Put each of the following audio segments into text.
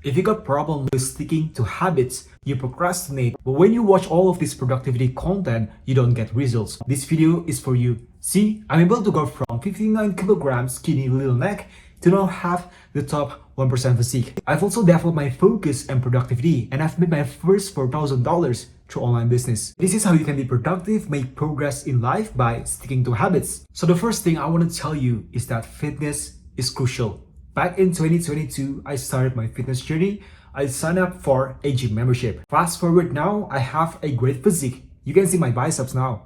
If you got problem with sticking to habits, you procrastinate, but when you watch all of this productivity content, you don't get results. This video is for you. See, I'm able to go from 59 kilograms skinny little neck to now have the top 1% physique. I've also developed my focus and productivity, and I've made my first $4,000 through online business. This is how you can be productive, make progress in life by sticking to habits. So the first thing I want to tell you is that fitness is crucial. Back in 2022, I started my fitness journey. I signed up for a gym membership. Fast forward now, I have a great physique. You can see my biceps now.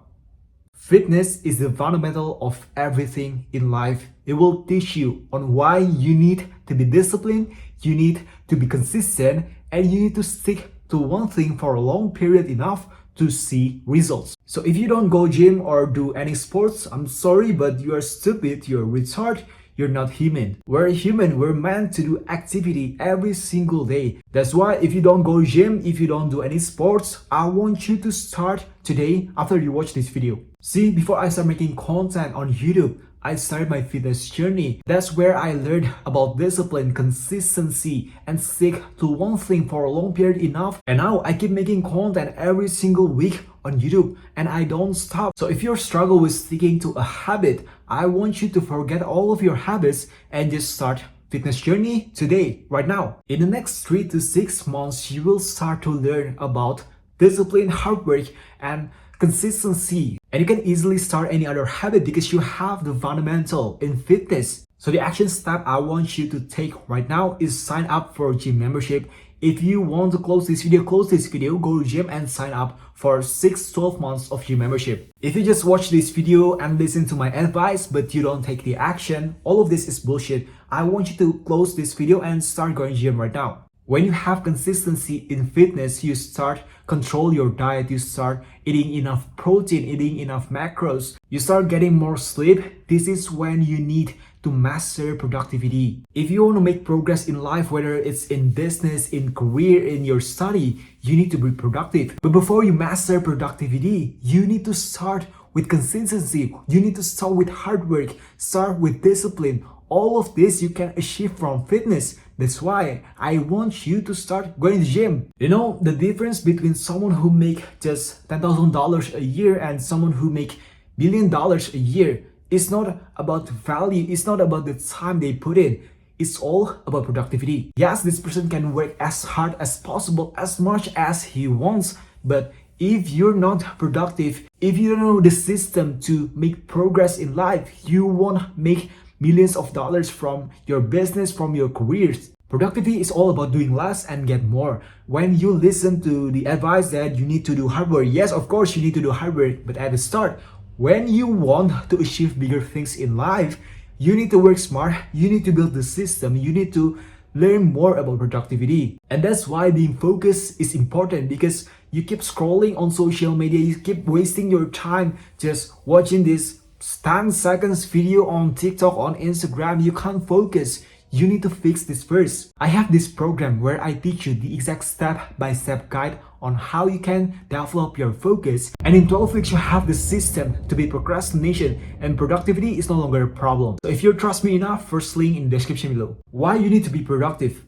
Fitness is the fundamental of everything in life. It will teach you on why you need to be disciplined, you need to be consistent, and you need to stick to one thing for a long period enough to see results. So if you don't go gym or do any sports, I'm sorry, but you are stupid, you're retarded. You're not human. We're human. We're meant to do activity every single day. That's why if you don't go gym, if you don't do any sports, I want you to start today after you watch this video. See, before I start making content on YouTube, I started my fitness journey. That's where I learned about discipline, consistency, and stick to one thing for a long period enough. And now I keep making content every single week on YouTube and I don't stop. So if you struggle with sticking to a habit, I want you to forget all of your habits and just start fitness journey today, right now. In the next 3 to 6 months, you will start to learn about discipline, hard work, and consistency. And you can easily start any other habit because you have the fundamental in fitness. So the action step I want you to take right now is sign up for gym membership. If you want to close this video, go to gym and sign up for 6-12 months of gym membership. If you just watch this video and listen to my advice but you don't take the action, all of this is bullshit. I want you to close this video and start going gym right now. When you have consistency in fitness, you start control your diet, you start eating enough protein, eating enough macros, you start getting more sleep. This is when you need to master productivity. If you want to make progress in life, whether it's in business, in career, in your study, you need to be productive. But before you master productivity, you need to start with consistency. You need to start with hard work, start with discipline. All of this you can achieve from fitness. That's why I want you to start going to the gym. You know, the difference between someone who make just $10,000 a year and someone who make $1 billion a year is not about value. It's not about the time they put in. It's all about productivity. Yes, this person can work as hard as possible, as much as he wants, but if you're not productive, if you don't know the system to make progress in life, you won't make millions of dollars from your business, from your careers. Productivity is all about doing less and get more. When you listen to the advice that you need to do hard work, yes, of course you need to do hard work, but at the start, when you want to achieve bigger things in life, you need to work smart, you need to build the system, you need to learn more about productivity. And that's why being focused is important, because you keep scrolling on social media, you keep wasting your time just watching this 10 seconds video on TikTok, on Instagram. You can't focus. You need to fix this first. I have this program where I teach you the exact step-by-step guide on how you can develop your focus. And in 12 weeks, you have the system to beat procrastination, and productivity is no longer a problem. So if you trust me enough, first link in the description below. Why you need to be productive?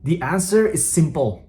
The answer is simple.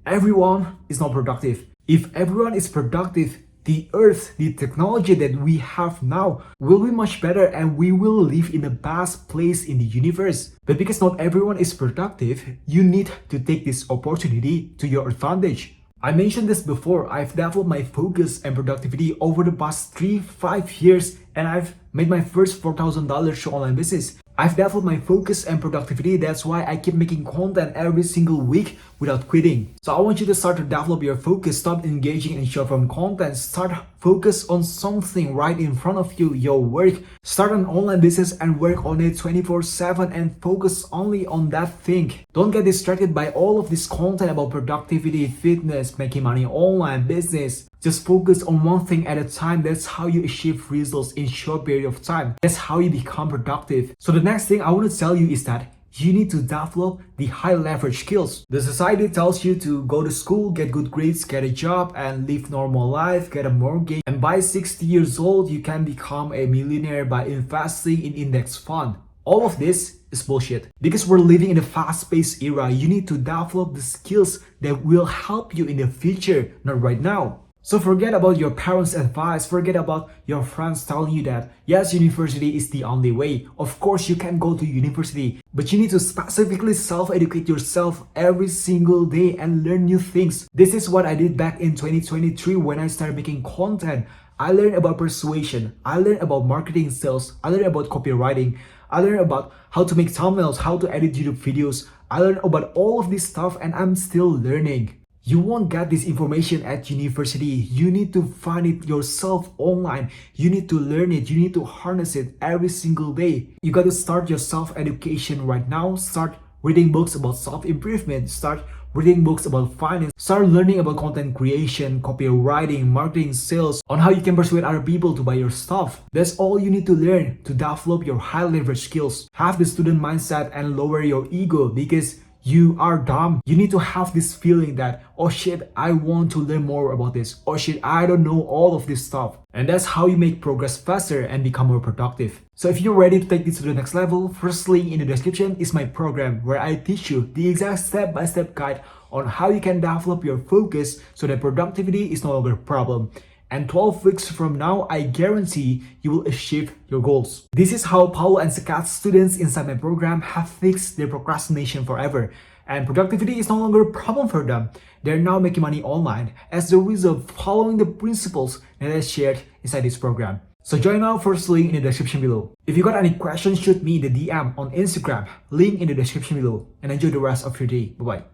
Everyone is not productive. If everyone is productive, the earth, the technology that we have now will be much better and we will live in the best place in the universe. But because not everyone is productive, you need to take this opportunity to your advantage. I mentioned this before, I've developed my focus and productivity over the past 3-5 years and I've made my first $4,000 through online business. I've developed my focus and productivity. That's why I keep making content every single week without quitting. So I want you to start to develop your focus. Stop engaging in short form content. Start focus on something right in front of you, your work. Start an online business and work on it 24/7 and focus only on that thing. Don't get distracted by all of this content about productivity, fitness, making money online, business. Just focus on one thing at a time. That's how you achieve results in short period of time. That's how you become productive. So the next thing I want to tell you is that you need to develop the high leverage skills. The society tells you to go to school, get good grades, get a job, and live normal life, get a mortgage. And by 60 years old, you can become a millionaire by investing in index fund. All of this is bullshit. Because we're living in a fast-paced era, you need to develop the skills that will help you in the future, not right now. So forget about your parents' advice, forget about your friends telling you that yes, university is the only way. Of course, you can go to university, but you need to specifically self-educate yourself every single day and learn new things. This is what I did back in 2023 when I started making content. I learned about persuasion, I learned about marketing sales, I learned about copywriting, I learned about how to make thumbnails, how to edit YouTube videos. I learned about all of this stuff and I'm still learning. You won't get this information at university. You need to find it yourself online. You need to learn it. You need to harness it every single day. You got to start your self-education right now. Start reading books about self-improvement. Start reading books about finance. Start learning about content creation, copywriting, marketing, sales, on how you can persuade other people to buy your stuff. That's all you need to learn to develop your high leverage skills. Have the student mindset and lower your ego because you are dumb. You need to have this feeling that, oh shit, I want to learn more about this. Oh shit, I don't know all of this stuff. And that's how you make progress faster and become more productive. So if you're ready to take this to the next level, first link in the description is my program where I teach you the exact step-by-step guide on how you can develop your focus so that productivity is no longer a problem. And 12 weeks from now, I guarantee you will achieve your goals. This is how Paulo and Sakat's students inside my program have fixed their procrastination forever. And productivity is no longer a problem for them. They're now making money online as the result of following the principles that I shared inside this program. So join our first link in the description below. If you got any questions, shoot me in the DM on Instagram, link in the description below. And enjoy the rest of your day. Bye-bye.